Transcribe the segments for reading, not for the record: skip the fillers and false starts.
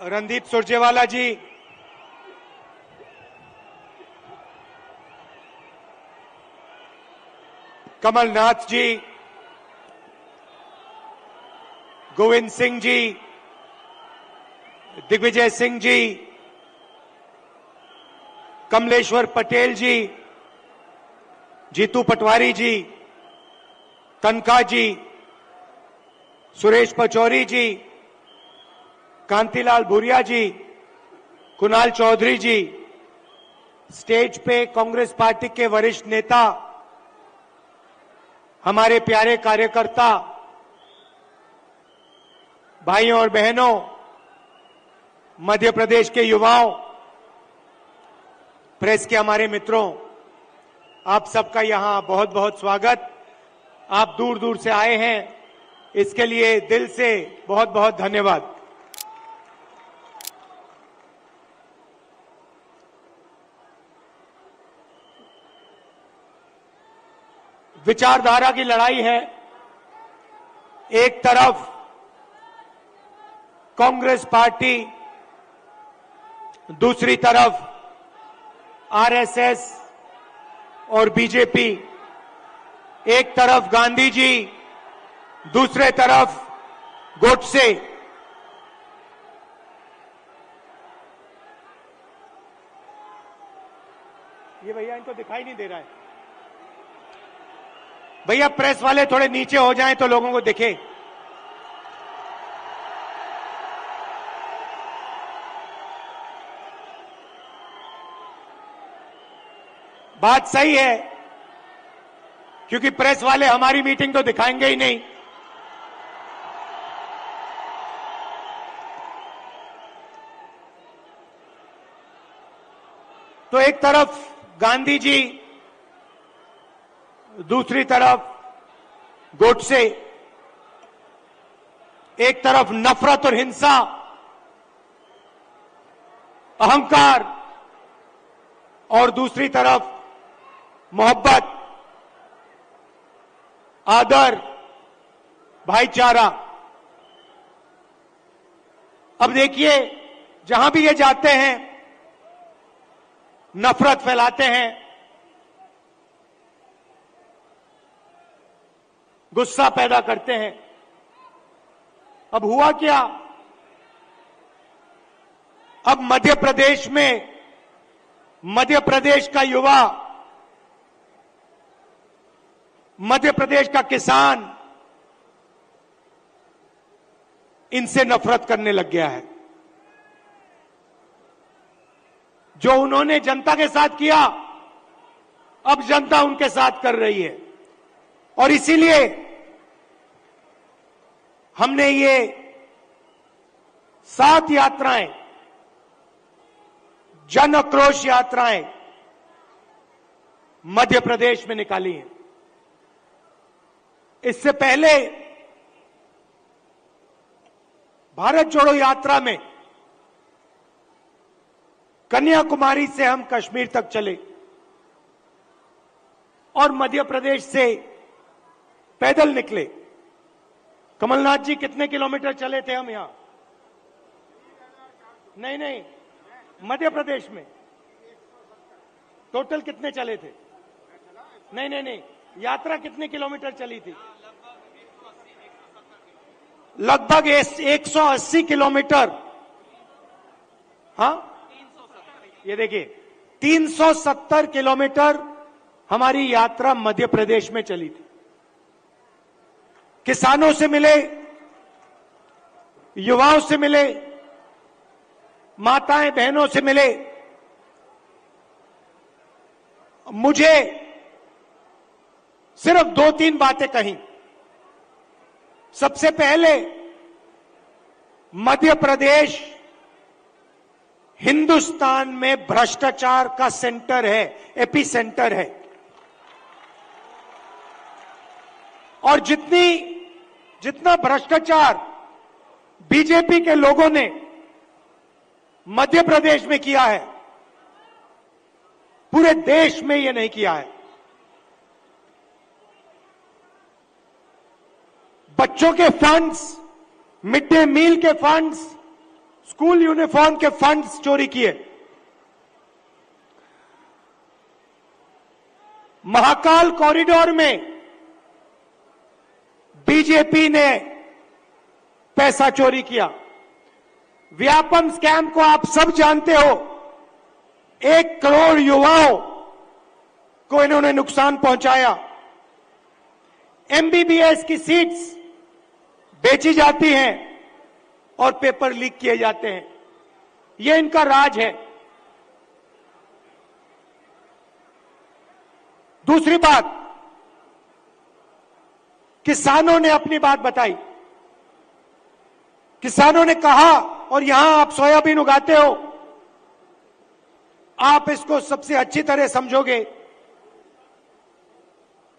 रणदीप सुरजेवाला जी, कमलनाथ जी, गोविंद सिंह जी, दिग्विजय सिंह जी, कमलेश्वर पटेल जी, जीतू पटवारी जी, कनका जी, सुरेश पचौरी जी, कांतिलाल भूरिया जी, कुणाल चौधरी जी, स्टेज पे कांग्रेस पार्टी के वरिष्ठ नेता, हमारे प्यारे कार्यकर्ता, भाइयों और बहनों, मध्य प्रदेश के युवाओं, प्रेस के हमारे मित्रों, आप सबका यहां बहुत बहुत स्वागत। आप दूर दूर से आए हैं, इसके लिए दिल से बहुत बहुत धन्यवाद। विचारधारा की लड़ाई है। एक तरफ कांग्रेस पार्टी, दूसरी तरफ आरएसएस और बीजेपी, एक तरफ गांधी जी, दूसरे तरफ गोडसे। ये भैया इनको दिखाई नहीं दे रहा है। भैया प्रेस वाले थोड़े नीचे हो जाएं तो लोगों को दिखे। बात सही है, क्योंकि प्रेस वाले हमारी मीटिंग तो दिखाएंगे ही नहीं। तो एक तरफ गांधी जी, दूसरी तरफ गोडसे, एक तरफ नफरत और हिंसा, अहंकार, और दूसरी तरफ मोहब्बत, आदर, भाईचारा। अब देखिए, जहां भी ये जाते हैं नफरत फैलाते हैं, गुस्सा पैदा करते हैं। अब हुआ क्या? अब मध्य प्रदेश में, मध्य प्रदेश का युवा, मध्य प्रदेश का किसान इनसे नफरत करने लग गया है। जो उन्होंने जनता के साथ किया, अब जनता उनके साथ कर रही है। और इसीलिए हमने ये 7 यात्राएं, जन आक्रोश यात्राएं मध्य प्रदेश में निकाली हैं। इससे पहले भारत जोड़ो यात्रा में कन्याकुमारी से हम कश्मीर तक चले और मध्य प्रदेश से पैदल निकले। कमलनाथ जी, कितने किलोमीटर चले थे हम यहां? नहीं, मध्य प्रदेश में टोटल कितने चले थे? नहीं, यात्रा कितने किलोमीटर चली थी? लगभग 180 किलोमीटर। हाँ, ये देखिए, 370 किलोमीटर हमारी यात्रा मध्य प्रदेश में चली थी। किसानों से मिले, युवाओं से मिले, माताएं बहनों से मिले। मुझे सिर्फ 2-3 बातें कही। सबसे पहले, मध्य प्रदेश हिंदुस्तान में भ्रष्टाचार का सेंटर है, एपी सेंटर है। और जितना भ्रष्टाचार बीजेपी के लोगों ने मध्य प्रदेश में किया है, पूरे देश में ये नहीं किया है। बच्चों के फंड्स, मिड डे मील के फंड्स स्कूल यूनिफॉर्म के फंड्स चोरी किए, महाकाल कॉरिडोर में बीजेपी ने पैसा चोरी किया, व्यापम स्कैम को आप सब जानते हो, 1 करोड़ युवाओं को इन्होंने नुकसान पहुंचाया, एमबीबीएस की सीट्स बेची जाती हैं और पेपर लीक किए जाते हैं। यह इनका राज है। दूसरी बात, किसानों ने अपनी बात बताई। किसानों ने कहा, और यहां आप सोयाबीन उगाते हो, आप इसको सबसे अच्छी तरह समझोगे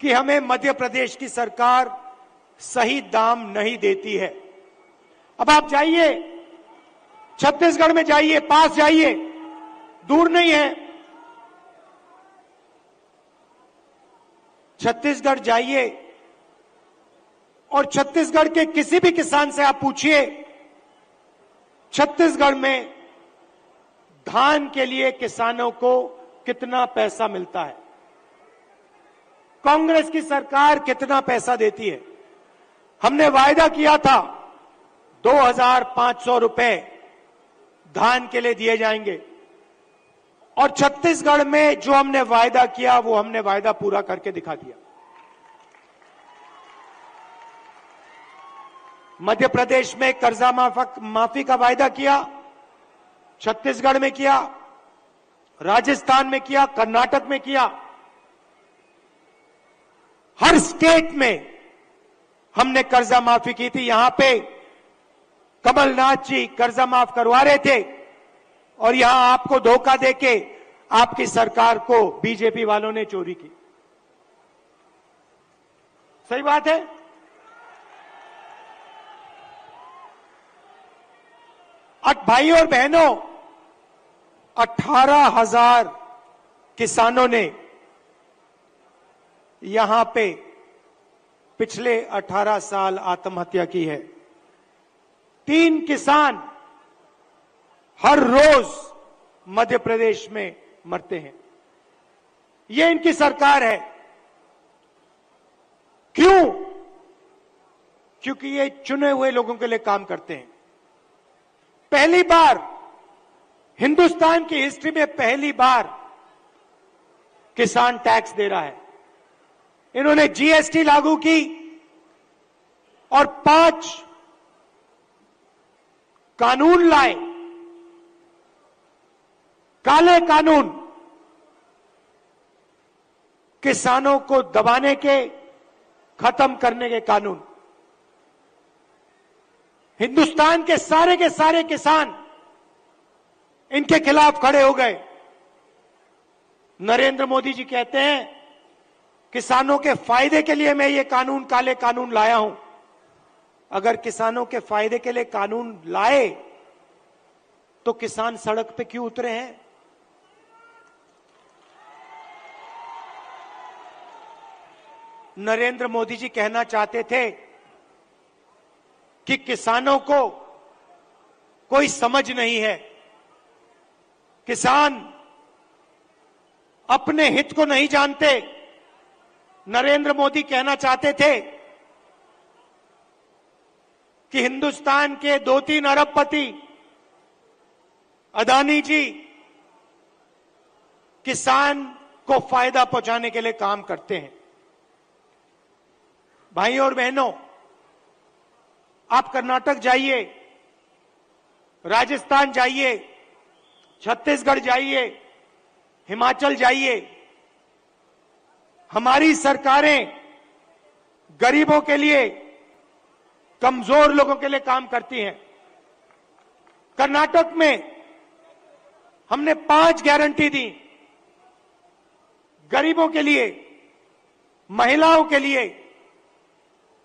कि हमें मध्य प्रदेश की सरकार सही दाम नहीं देती है। अब आप जाइए, छत्तीसगढ़ में जाइए, पास जाइए, दूर नहीं है, छत्तीसगढ़ जाइए और छत्तीसगढ़ के किसी भी किसान से आप पूछिए, छत्तीसगढ़ में धान के लिए किसानों को कितना पैसा मिलता है, कांग्रेस की सरकार कितना पैसा देती है। हमने वायदा किया था 2,500 रुपए धान के लिए दिए जाएंगे, और छत्तीसगढ़ में जो हमने वायदा किया वो हमने वायदा पूरा करके दिखा दिया। मध्य प्रदेश में कर्जा माफी का वायदा किया, छत्तीसगढ़ में किया, राजस्थान में किया, कर्नाटक में किया, हर स्टेट में हमने कर्जा माफी की थी। यहां पे कमलनाथ जी कर्जा माफ करवा रहे थे और यहां आपको धोखा देके आपकी सरकार को बीजेपी वालों ने चोरी की। सही बात है। भाई और बहनों, 18,000 किसानों ने यहां पे पिछले 18 साल आत्महत्या की है। 3 किसान हर रोज मध्य प्रदेश में मरते हैं। ये इनकी सरकार है। क्यों? क्योंकि ये चुने हुए लोगों के लिए काम करते हैं। पहली बार हिंदुस्तान की हिस्ट्री में पहली बार किसान टैक्स दे रहा है। इन्होंने जीएसटी लागू की और 5 कानून लाए, काले कानून, किसानों को दबाने के, खत्म करने के कानून। हिंदुस्तान के सारे किसान इनके खिलाफ खड़े हो गए। नरेंद्र मोदी जी कहते हैं किसानों के फायदे के लिए मैं ये कानून, काले कानून लाया हूं। अगर किसानों के फायदे के लिए कानून लाए तो किसान सड़क पे क्यों उतरे हैं? नरेंद्र मोदी जी कहना चाहते थे कि किसानों को कोई समझ नहीं है, किसान अपने हित को नहीं जानते। नरेंद्र मोदी कहना चाहते थे कि हिंदुस्तान के 2-3 अरबपति अदानी जी किसान को फायदा पहुंचाने के लिए काम करते हैं। भाइयों और बहनों, आप कर्नाटक जाइए, राजस्थान जाइए, छत्तीसगढ़ जाइए, हिमाचल जाइए, हमारी सरकारें गरीबों के लिए, कमजोर लोगों के लिए काम करती हैं। कर्नाटक में हमने 5 गारंटी दी, गरीबों के लिए, महिलाओं के लिए,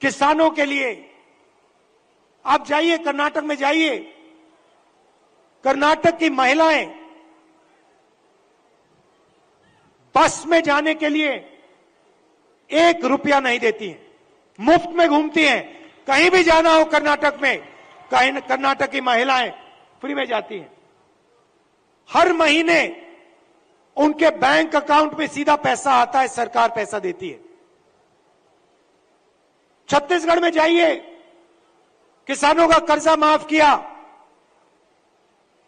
किसानों के लिए। आप जाइए, कर्नाटक में जाइए, कर्नाटक की महिलाएं बस में जाने के लिए 1 रुपया नहीं देती हैं, मुफ्त में घूमती हैं। कहीं भी जाना हो कर्नाटक में, कर्नाटक की महिलाएं फ्री में जाती हैं। हर महीने उनके बैंक अकाउंट में सीधा पैसा आता है, सरकार पैसा देती है। छत्तीसगढ़ में जाइए, किसानों का कर्जा माफ किया,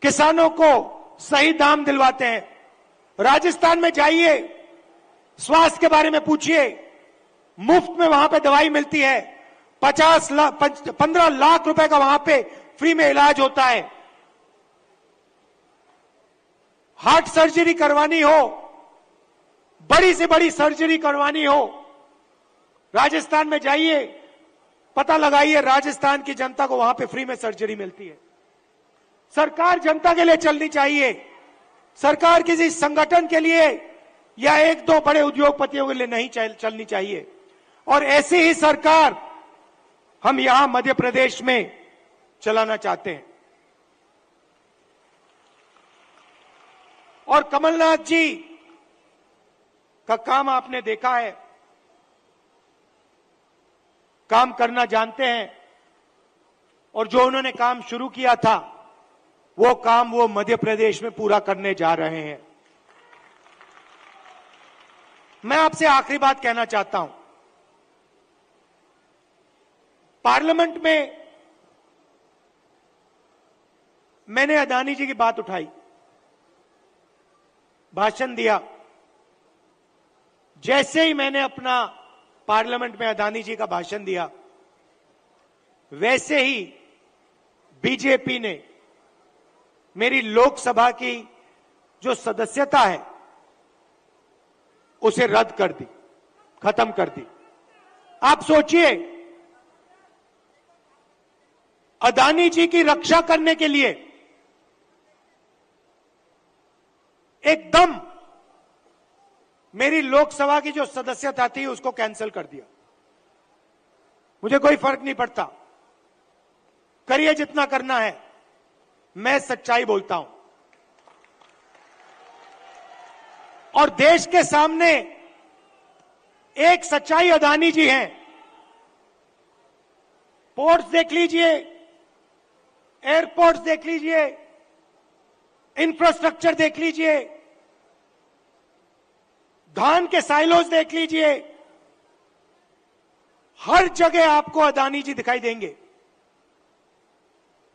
किसानों को सही दाम दिलवाते हैं। राजस्थान में जाइए, स्वास्थ्य के बारे में पूछिए, मुफ्त में वहां पे दवाई मिलती है। 15 लाख रुपए का वहां पे फ्री में इलाज होता है। हार्ट सर्जरी करवानी हो, बड़ी से बड़ी सर्जरी करवानी हो, राजस्थान में जाइए, पता लगाइए, राजस्थान की जनता को वहां पे फ्री में सर्जरी मिलती है। सरकार जनता के लिए चलनी चाहिए। सरकार किसी संगठन के लिए या एक दो बड़े उद्योगपतियों के लिए नहीं चलनी चाहिए। और ऐसी ही सरकार हम यहां मध्य प्रदेश में चलाना चाहते हैं। और कमलनाथ जी का काम आपने देखा है, काम करना जानते हैं, और जो उन्होंने काम शुरू किया था वो काम वो मध्य प्रदेश में पूरा करने जा रहे हैं। मैं आपसे आखिरी बात कहना चाहता हूं। पार्लियामेंट में मैंने अदानी जी की बात उठाई, भाषण दिया। जैसे ही मैंने अपना पार्लियामेंट में अदानी जी का भाषण दिया, वैसे ही बीजेपी ने मेरी लोकसभा की जो सदस्यता है उसे रद्द कर दी, खत्म कर दी। आप सोचिए, अदानी जी की रक्षा करने के लिए एकदम मेरी लोकसभा की जो सदस्यता थी उसको कैंसिल कर दिया। मुझे कोई फर्क नहीं पड़ता, करिए जितना करना है, मैं सच्चाई बोलता हूं। और देश के सामने एक सच्चाई अदानी जी हैं। पोर्ट्स देख लीजिए, एयरपोर्ट्स देख लीजिए, इंफ्रास्ट्रक्चर देख लीजिए, धान के साइलोज देख लीजिए, हर जगह आपको अदानी जी दिखाई देंगे।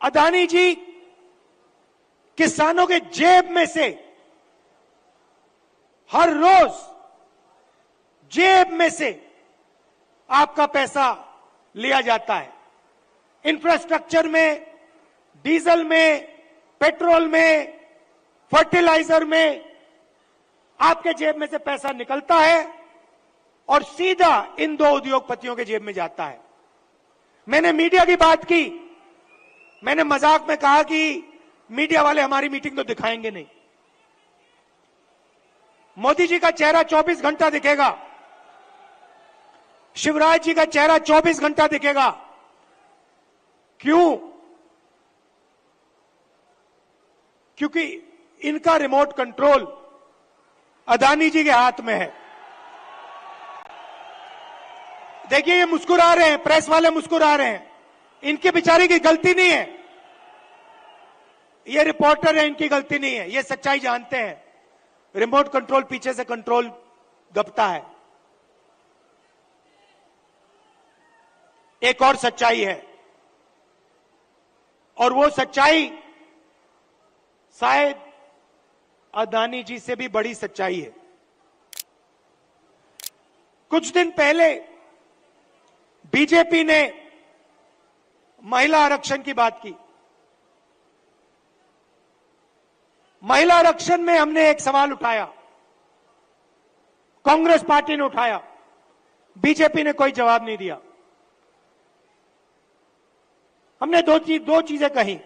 अदानी जी किसानों के जेब में से हर रोज जेब में से आपका पैसा लिया जाता है। इंफ्रास्ट्रक्चर में, डीजल में, पेट्रोल में, फर्टिलाइजर में आपके जेब में से पैसा निकलता है और सीधा इन दो उद्योगपतियों के जेब में जाता है। मैंने मीडिया की बात की, मैंने मजाक में कहा कि मीडिया वाले हमारी मीटिंग तो दिखाएंगे नहीं। मोदी जी का चेहरा 24 घंटा दिखेगा, शिवराज जी का चेहरा 24 घंटा दिखेगा। क्यों? क्योंकि इनका रिमोट कंट्रोल अदानी जी के हाथ में है। देखिए, ये मुस्कुरा रहे हैं, प्रेस वाले मुस्कुरा रहे हैं, इनके बेचारे की गलती नहीं है, ये रिपोर्टर है, इनकी गलती नहीं है, ये सच्चाई जानते हैं। रिमोट कंट्रोल पीछे से कंट्रोल दबता है। एक और सच्चाई है, और वो सच्चाई शायद अदानी जी से भी बड़ी सच्चाई है। कुछ दिन पहले बीजेपी ने महिला आरक्षण की बात की। महिला आरक्षण में हमने एक सवाल उठाया, कांग्रेस पार्टी ने उठाया, बीजेपी ने कोई जवाब नहीं दिया। हमने दो चीजें कही।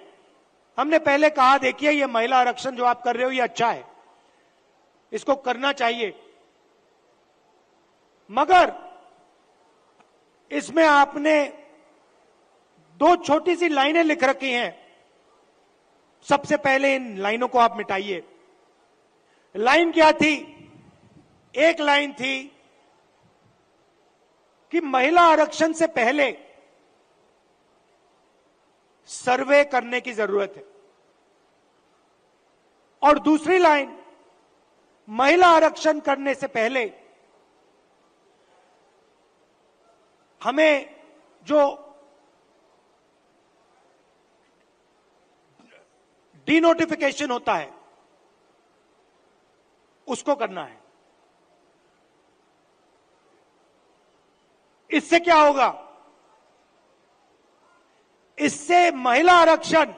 हमने पहले कहा, देखिए, ये महिला आरक्षण जो आप कर रहे हो ये अच्छा है, इसको करना चाहिए, मगर इसमें आपने दो छोटी सी लाइनें लिख रखी हैं। सबसे पहले इन लाइनों को आप मिटाइए। लाइन क्या थी? एक लाइन थी कि महिला आरक्षण से पहले सर्वे करने की जरूरत है। और दूसरी लाइन, महिला आरक्षण करने से पहले हमें जो डीनोटिफिकेशन होता है उसको करना है। इससे क्या होगा? इससे महिला आरक्षण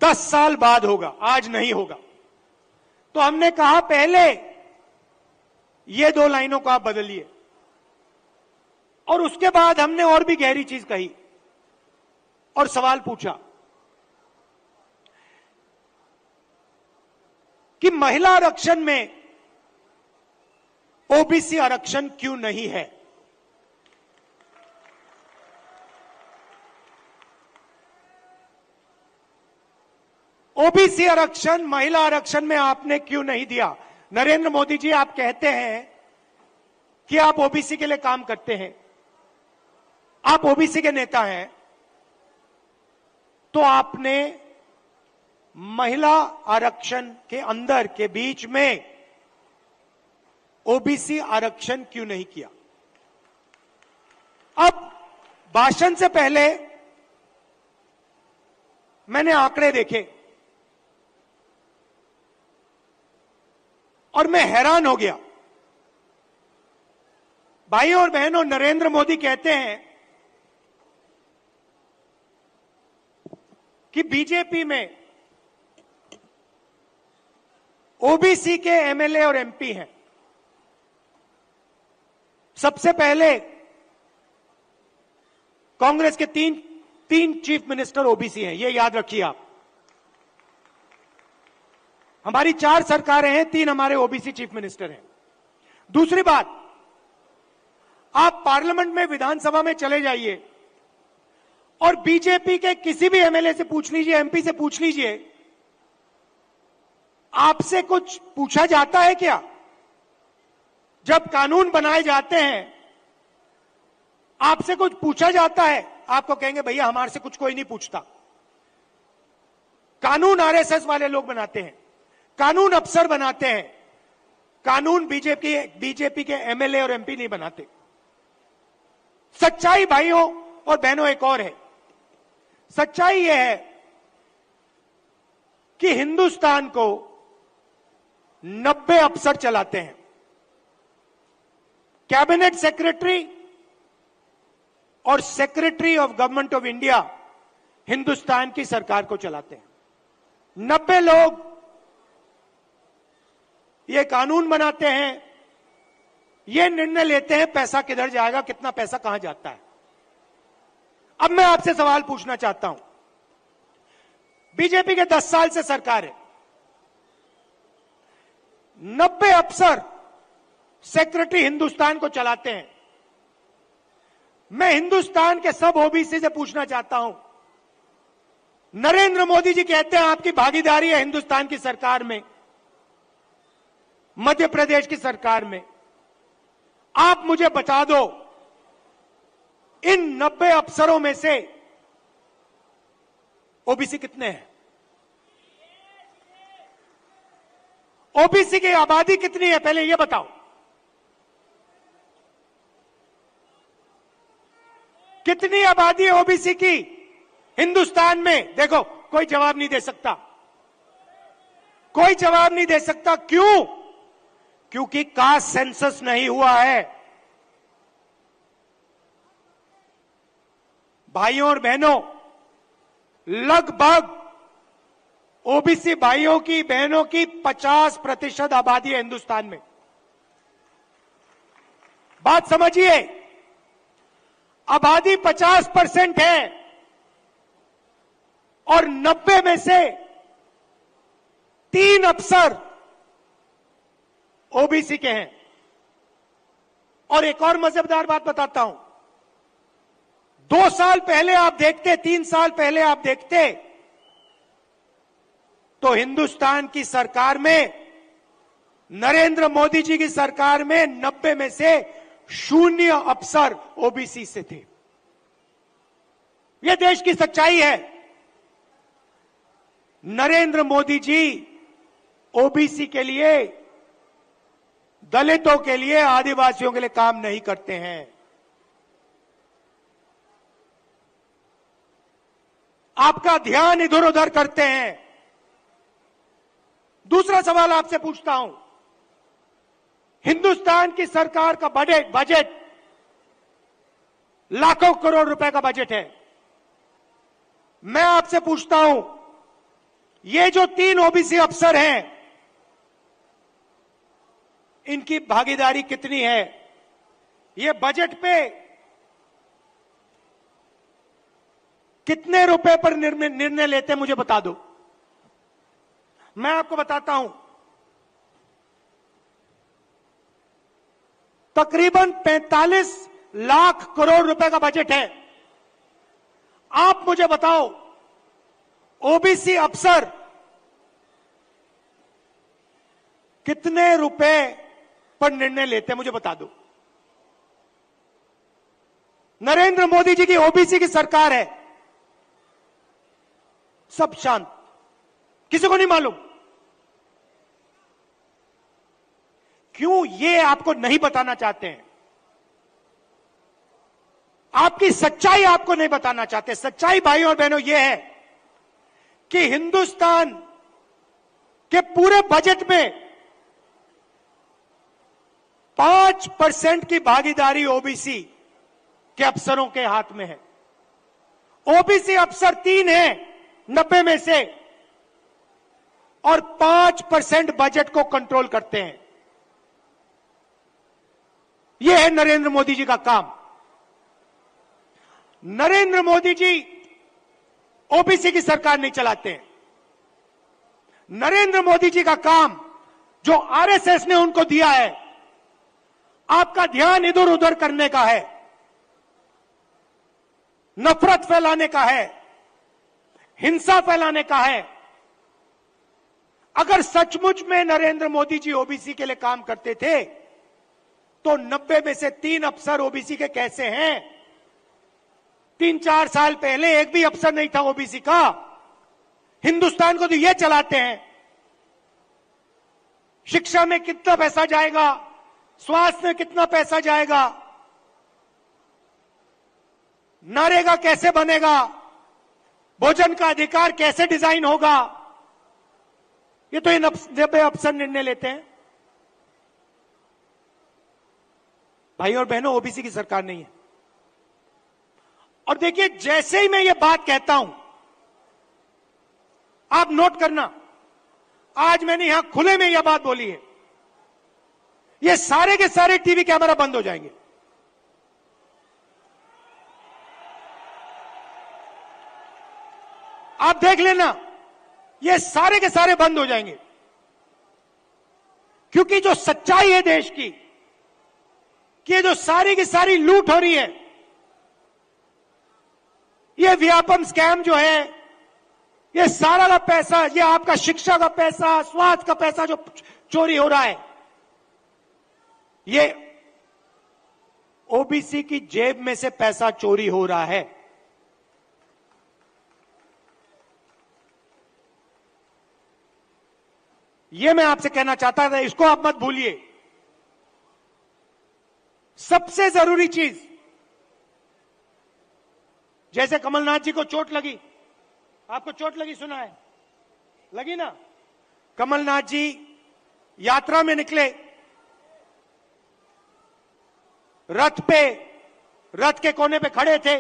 10 साल बाद होगा, आज नहीं होगा। तो हमने कहा पहले ये 2 लाइनों को आप बदलिए, और उसके बाद हमने और भी गहरी चीज कही और सवाल पूछा कि महिला आरक्षण में ओबीसी आरक्षण क्यों नहीं है। ओबीसी आरक्षण महिला आरक्षण में आपने क्यों नहीं दिया? नरेंद्र मोदी जी, आप कहते हैं कि आप ओबीसी के लिए काम करते हैं, आप ओबीसी के नेता हैं, तो आपने महिला आरक्षण के अंदर के बीच में ओबीसी आरक्षण क्यों नहीं किया? अब भाषण से पहले मैंने आंकड़े देखे और मैं हैरान हो गया। भाइयों और बहनों, नरेंद्र मोदी कहते हैं कि बीजेपी में ओबीसी के एमएलए और एमपी हैं। सबसे पहले कांग्रेस के तीन चीफ मिनिस्टर ओबीसी हैं, ये याद रखिए आप। हमारी 4 सरकारें हैं, 3 हमारे ओबीसी चीफ मिनिस्टर हैं। दूसरी बात, आप पार्लियामेंट में, विधानसभा में चले जाइए और बीजेपी के किसी भी एमएलए से पूछ लीजिए, एमपी से पूछ लीजिए, आपसे कुछ पूछा जाता है क्या? जब कानून बनाए जाते हैं आपसे कुछ पूछा जाता है? आपको कहेंगे भैया हमारे से कुछ कोई नहीं पूछता। कानून आरएसएस वाले लोग बनाते हैं, कानून अफसर बनाते हैं, कानून बीजेपी के एमएलए और एमपी नहीं बनाते। सच्चाई भाइयों और बहनों एक और है। सच्चाई यह है कि हिंदुस्तान को 90 अफसर चलाते हैं। कैबिनेट सेक्रेटरी और secretary of government of India Hindustan की सरकार को चलाते हैं। 90 लोग ये कानून बनाते हैं, ये निर्णय लेते हैं पैसा किधर जाएगा, कितना पैसा कहां जाता है। अब मैं आपसे सवाल पूछना चाहता हूं, बीजेपी के 10 साल से सरकार है, 90 अफसर सेक्रेटरी हिंदुस्तान को चलाते हैं। मैं हिंदुस्तान के सब ओबीसी से पूछना चाहता हूं, नरेंद्र मोदी जी कहते हैं आपकी भागीदारी है हिंदुस्तान की सरकार में, मध्य प्रदेश की सरकार में। आप मुझे बता दो, इन 90 अफसरों में से ओबीसी कितने हैं? ओबीसी की आबादी कितनी है पहले यह बताओ। कितनी आबादी है ओबीसी की हिंदुस्तान में? देखो, कोई जवाब नहीं दे सकता, कोई जवाब नहीं दे सकता। क्यों? क्योंकि कास्ट सेंसस नहीं हुआ है। भाइयों और बहनों, लगभग ओबीसी भाइयों की बहनों की 50% आबादी है हिंदुस्तान में। बात समझिए, आबादी 50% है और 90 में से 3 अफसर ओबीसी के हैं। और एक और मजेदार बात बताता हूं, 2 साल पहले आप देखते, 3 साल पहले आप देखते तो हिंदुस्तान की सरकार में, नरेंद्र मोदी जी की सरकार में 90 में से 0 अफसर ओबीसी से थे। यह देश की सच्चाई है। नरेंद्र मोदी जी ओबीसी के लिए, दलितों के लिए, आदिवासियों के लिए काम नहीं करते हैं। आपका ध्यान इधर उधर करते हैं। दूसरा सवाल आपसे पूछता हूं, हिंदुस्तान की सरकार का बजट लाखों करोड़ रुपए का बजट है। मैं आपसे पूछता हूं, ये जो 3 ओबीसी अफसर हैं, इनकी भागीदारी कितनी है? ये बजट पे कितने रुपए पर निर्णय लेते हैं, मुझे बता दो। मैं आपको बताता हूं, तकरीबन 45 लाख करोड़ रुपए का बजट है। आप मुझे बताओ, ओबीसी अफसर कितने रुपए पर निर्णय लेते हैं, मुझे बता दो। नरेंद्र मोदी जी की ओबीसी की सरकार है, सब शांत, किसी को नहीं मालूम। क्यों? ये आपको नहीं बताना चाहते हैं। आपकी सच्चाई आपको नहीं बताना चाहते। सच्चाई भाइयों और बहनों ये है कि हिंदुस्तान के पूरे बजट में 5% की भागीदारी ओबीसी के अफसरों के हाथ में है। ओबीसी अफसर 3 हैं 90 में से, और 5% बजट को कंट्रोल करते हैं। यह है नरेंद्र मोदी जी का काम। नरेंद्र मोदी जी ओबीसी की सरकार नहीं चलाते हैं। नरेंद्र मोदी जी का काम, जो आरएसएस ने उनको दिया है, आपका ध्यान इधर उधर करने का है, नफरत फैलाने का है, हिंसा फैलाने का है। अगर सचमुच में नरेंद्र मोदी जी ओबीसी के लिए काम करते थे, तो 90 में से 3 अफसर ओबीसी के कैसे हैं? 3-4 साल पहले एक भी अफसर नहीं था ओबीसी का। हिंदुस्तान को तो ये चलाते हैं। शिक्षा में कितना पैसा जाएगा, स्वास्थ्य में कितना पैसा जाएगा, नरेगा कैसे बनेगा, भोजन का अधिकार कैसे डिजाइन होगा, ये तो इन अफसर निर्णय लेते हैं। भाइयों और बहनों, ओबीसी की सरकार नहीं है। और देखिए, जैसे ही मैं ये बात कहता हूं, आप नोट करना, आज मैंने यहां खुले में यह बात बोली है, ये सारे के सारे टीवी कैमरा बंद हो जाएंगे। आप देख लेना, ये सारे के सारे बंद हो जाएंगे। क्योंकि जो सच्चाई है देश की, कि ये जो सारी की सारी लूट हो रही है, ये व्यापम स्कैम जो है, ये सारा का पैसा, ये आपका शिक्षा का पैसा, स्वास्थ्य का पैसा जो चोरी हो रहा है, ये ओबीसी की जेब में से पैसा चोरी हो रहा है। ये मैं आपसे कहना चाहता था, इसको आप मत भूलिए। सबसे जरूरी चीज, जैसे कमलनाथ जी को चोट लगी, आपको चोट लगी, सुना है, लगी ना? कमलनाथ जी यात्रा में निकले, रथ के कोने पे खड़े थे,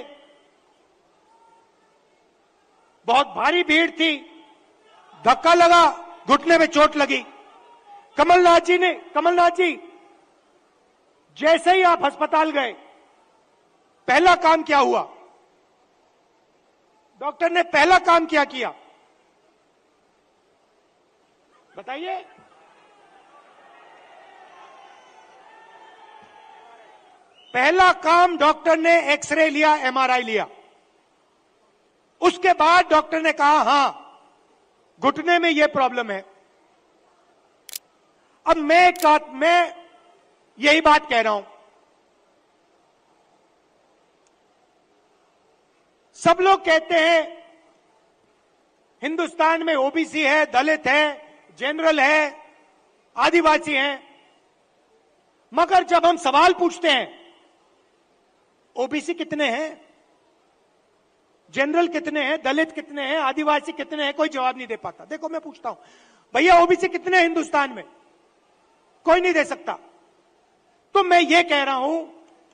बहुत भारी भीड़ थी, धक्का लगा, घुटने पे चोट लगी। कमलनाथ जी जैसे ही आप अस्पताल गए, पहला काम क्या हुआ? डॉक्टर ने पहला काम क्या किया, बताइए? पहला काम डॉक्टर ने एक्सरे लिया, एमआरआई लिया। उसके बाद डॉक्टर ने कहा, हां, घुटने में यह प्रॉब्लम है। अब मैं यही बात कह रहा हूं, सब लोग कहते हैं हिंदुस्तान में ओबीसी है, दलित है, जनरल है, आदिवासी हैं, मगर जब हम सवाल पूछते हैं ओबीसी कितने हैं, जनरल कितने हैं, दलित कितने हैं, आदिवासी कितने हैं, कोई जवाब नहीं दे पाता। देखो मैं पूछता हूं, भैया ओबीसी कितने हैं हिंदुस्तान में, कोई नहीं दे सकता। तो मैं ये कह रहा हूं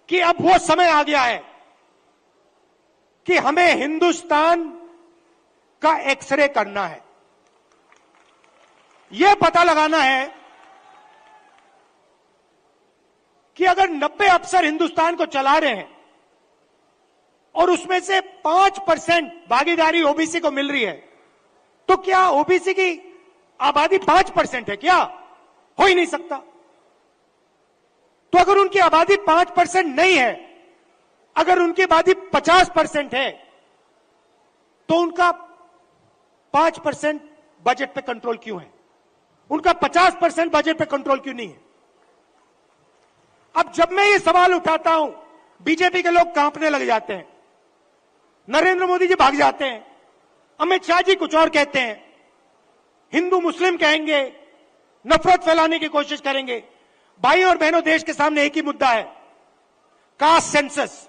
कि अब वो समय आ गया है कि हमें हिंदुस्तान का एक्सरे करना है, यह पता लगाना है कि अगर 90 अफसर हिंदुस्तान को चला रहे हैं और उसमें से 5% भागीदारी ओबीसी को मिल रही है, तो क्या ओबीसी की आबादी 5% है क्या? हो ही नहीं सकता। तो अगर उनकी आबादी 5% नहीं है, अगर उनकी आबादी 50% है, तो उनका 5% बजट पे कंट्रोल क्यों है? उनका 50% बजट पे कंट्रोल क्यों नहीं है? अब जब मैं ये सवाल उठाता हूं, बीजेपी के लोग कांपने लग जाते हैं, नरेंद्र मोदी जी भाग जाते हैं, अमित शाह जी कुछ और कहते हैं, हिंदू मुस्लिम कहेंगे, नफरत फैलाने की कोशिश करेंगे। भाई और बहनों, देश के सामने एक ही मुद्दा है, कास्ट सेंसस।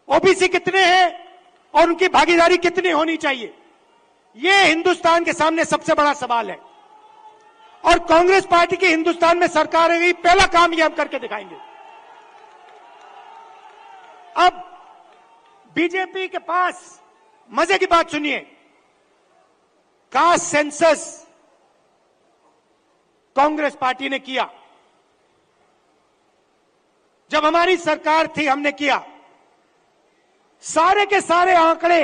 ओबीसी कितने हैं और उनकी भागीदारी कितनी होनी चाहिए, यह हिंदुस्तान के सामने सबसे बड़ा सवाल है। और कांग्रेस पार्टी की हिंदुस्तान में सरकार है, पहला काम यह हम करके दिखाएंगे। अब बीजेपी के पास मजे की बात सुनिए, कास्ट सेंसस कांग्रेस पार्टी ने किया, जब हमारी सरकार थी हमने किया। सारे के सारे आंकड़े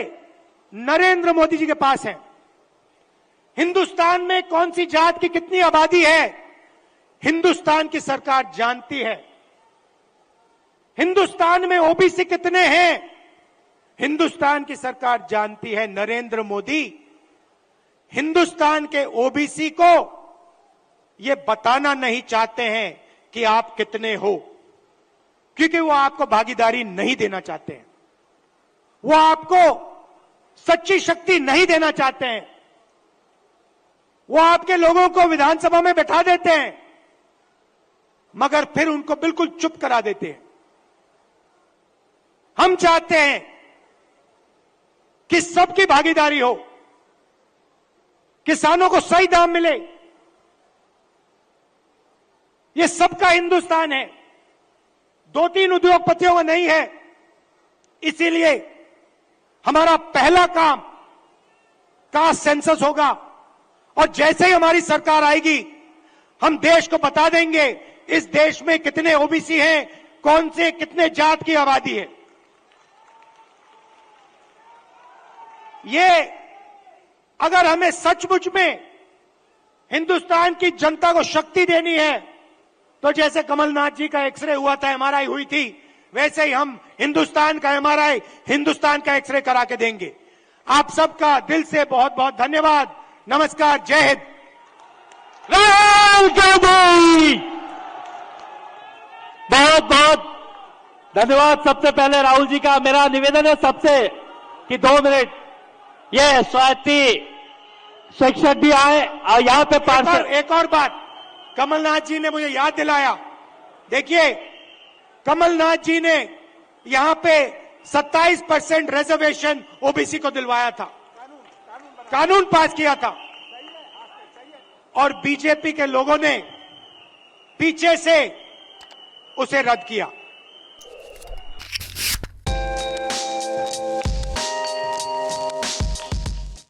नरेंद्र मोदी जी के पास हैं। हिंदुस्तान में कौन सी जात की कितनी आबादी है, हिंदुस्तान की सरकार जानती है। हिंदुस्तान में ओबीसी कितने हैं, हिंदुस्तान की सरकार जानती है। नरेंद्र मोदी हिंदुस्तान के ओबीसी को यह बताना नहीं चाहते हैं कि आप कितने हो, क्योंकि वो आपको भागीदारी नहीं देना चाहते हैं, वो आपको सच्ची शक्ति नहीं देना चाहते हैं। वो आपके लोगों को विधानसभा में बैठा देते हैं, मगर फिर उनको बिल्कुल चुप करा देते हैं। हम चाहते हैं कि सबकी भागीदारी हो, किसानों को सही दाम मिले। ये सबका हिंदुस्तान है, 2-3 उद्योगपतियों का नहीं है। इसीलिए हमारा पहला काम कास्ट सेंसस होगा, और जैसे ही हमारी सरकार आएगी हम देश को बता देंगे इस देश में कितने ओबीसी हैं, कौन से कितने जात की आबादी है। ये अगर हमें सचमुच में हिंदुस्तान की जनता को शक्ति देनी है, तो जैसे कमलनाथ जी का एक्सरे हुआ था, एमआरआई हुई थी, वैसे ही हम हिंदुस्तान का एमआरआई, हिंदुस्तान का एक्सरे करा के देंगे। आप सबका दिल से बहुत बहुत धन्यवाद। नमस्कार, जय हिंद। राहुल गांधी, बहुत बहुत धन्यवाद। सबसे पहले राहुल जी का मेरा निवेदन है सबसे कि 2 मिनट ये स्वाति शिक्षक भी आए और यहाँ पे पार्षद। एक और बात, कमलनाथ जी ने मुझे याद दिलाया। देखिए, कमलनाथ जी ने यहां पे 27% रिजर्वेशन ओबीसी को दिलवाया था, कानून पास किया था, और बीजेपी के लोगों ने पीछे से उसे रद्द किया।